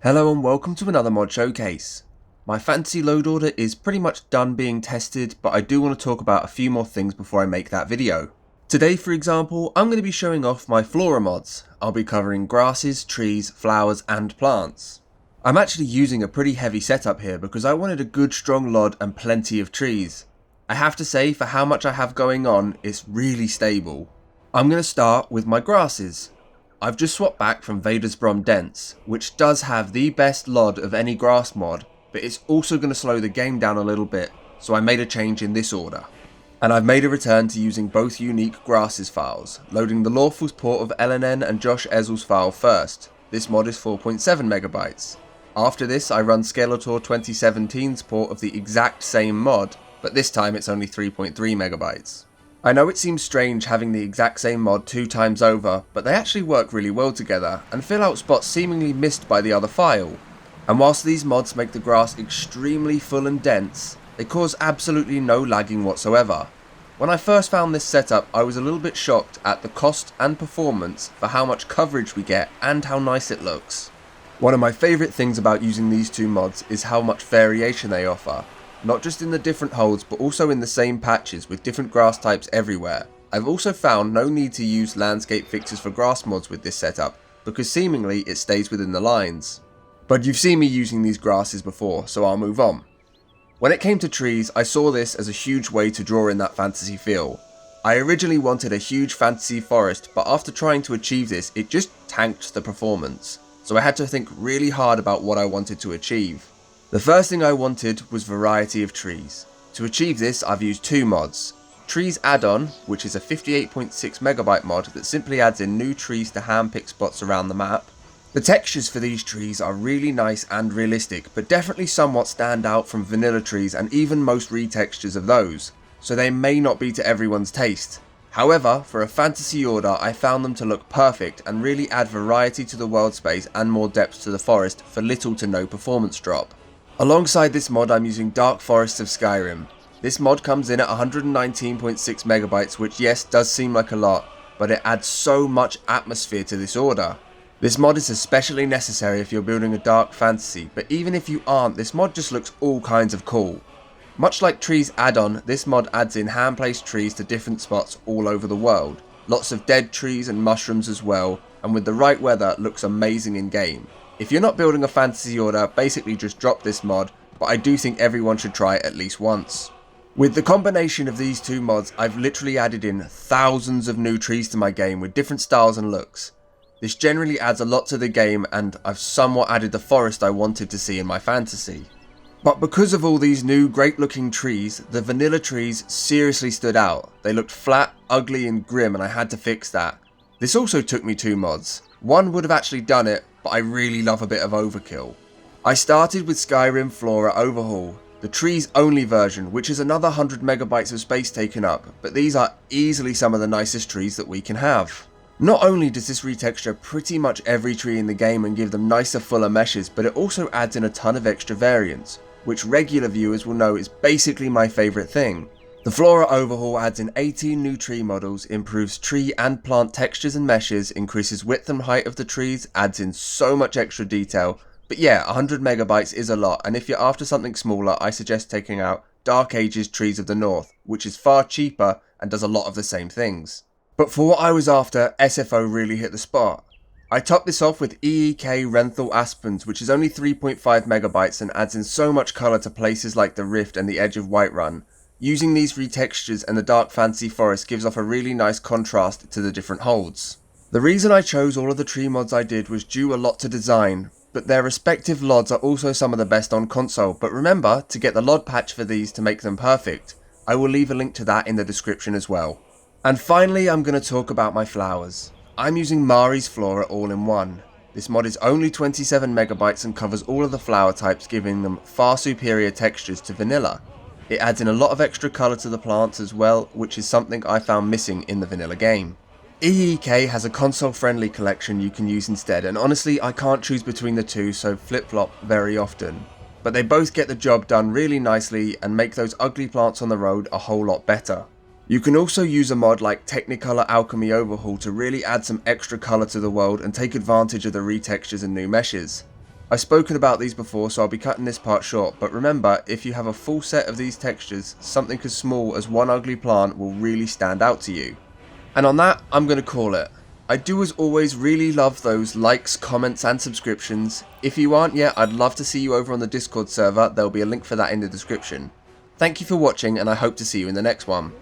Hello and welcome to another mod showcase. My fantasy load order is pretty much done being tested, but I do want to talk about a few more things before I make that video. Today, for example, I'm going to be showing off my Flora mods. I'll be covering grasses, trees, flowers and plants. I'm actually using a pretty heavy setup here because I wanted a good strong LOD and plenty of trees. I have to say, for how much I have going on, it's really stable. I'm going to start with my grasses. I've just swapped back from Vadersbrom Dense, which does have the best LOD of any grass mod, but it's also going to slow the game down a little bit, so I made a change in this order. And I've made a return to using both unique grasses files, loading the Lawful's port of LNN and Josh Ezel's file first. This mod is 4.7 megabytes. After this I run Skeletor 2017's port of the exact same mod, but this time it's only 3.3 megabytes. I know it seems strange having the exact same mod 2 times over, but they actually work really well together and fill out spots seemingly missed by the other file. And whilst these mods make the grass extremely full and dense, they cause absolutely no lagging whatsoever. When I first found this setup, I was a little bit shocked at the cost and performance for how much coverage we get and how nice it looks. One of my favourite things about using these two mods is how much variation they offer. Not just in the different holds, but also in the same patches with different grass types everywhere. I've also found no need to use landscape fixes for grass mods with this setup, because seemingly it stays within the lines. But you've seen me using these grasses before, so I'll move on. When it came to trees, I saw this as a huge way to draw in that fantasy feel. I originally wanted a huge fantasy forest, but after trying to achieve this, it just tanked the performance. So I had to think really hard about what I wanted to achieve. The first thing I wanted was variety of trees. To achieve this, I've used two mods. Trees Add-on, which is a 58.6 megabyte mod that simply adds in new trees to handpick spots around the map. The textures for these trees are really nice and realistic, but definitely somewhat stand out from vanilla trees and even most retextures of those, so they may not be to everyone's taste. However, for a fantasy order, I found them to look perfect and really add variety to the world space and more depth to the forest for little to no performance drop. Alongside this mod, I'm using Dark Forests of Skyrim. This mod comes in at 119.6 megabytes, which yes, does seem like a lot, but it adds so much atmosphere to this order. This mod is especially necessary if you're building a dark fantasy, but even if you aren't, this mod just looks all kinds of cool. Much like Trees Add-on, this mod adds in hand-placed trees to different spots all over the world. Lots of dead trees and mushrooms as well, and with the right weather, looks amazing in game. If you're not building a fantasy order, basically just drop this mod, but I do think everyone should try it at least once. With the combination of these two mods, I've literally added in thousands of new trees to my game with different styles and looks. This generally adds a lot to the game, and I've somewhat added the forest I wanted to see in my fantasy. But because of all these new great looking trees, the vanilla trees seriously stood out. They looked flat, ugly and grim, and I had to fix that. This also took me two mods. One would have actually done it, but I really love a bit of overkill. I started with Skyrim Flora Overhaul, the trees only version, which is another 100 megabytes of space taken up, but these are easily some of the nicest trees that we can have. Not only does this retexture pretty much every tree in the game and give them nicer, fuller meshes, but it also adds in a ton of extra variants, which regular viewers will know is basically my favourite thing. The Flora Overhaul adds in 18 new tree models, improves tree and plant textures and meshes, increases width and height of the trees, adds in so much extra detail. But yeah, 100 megabytes is a lot, and if you're after something smaller, I suggest taking out Dark Ages Trees of the North, which is far cheaper and does a lot of the same things. But for what I was after, SFO really hit the spot. I topped this off with EEK Renthal Aspens, which is only 3.5 megabytes and adds in so much colour to places like the Rift and the edge of Whiterun. Using these retextures and the dark fantasy forest gives off a really nice contrast to the different holds. The reason I chose all of the tree mods I did was due a lot to design, but their respective LODs are also some of the best on console, but remember to get the LOD patch for these to make them perfect. I will leave a link to that in the description as well. And finally, I'm going to talk about my flowers. I'm using Mari's Flora all-in-one. This mod is only 27 megabytes and covers all of the flower types, giving them far superior textures to vanilla. It adds in a lot of extra colour to the plants as well, which is something I found missing in the vanilla game. EEK has a console friendly collection you can use instead, and honestly I can't choose between the two, so flip flop very often. But they both get the job done really nicely and make those ugly plants on the road a whole lot better. You can also use a mod like Technicolor Alchemy Overhaul to really add some extra colour to the world and take advantage of the retextures and new meshes. I've spoken about these before, so I'll be cutting this part short, but remember, if you have a full set of these textures, something as small as one ugly plant will really stand out to you. And on that, I'm going to call it. I do as always really love those likes, comments and subscriptions. If you aren't yet, I'd love to see you over on the Discord server, there'll be a link for that in the description. Thank you for watching and I hope to see you in the next one.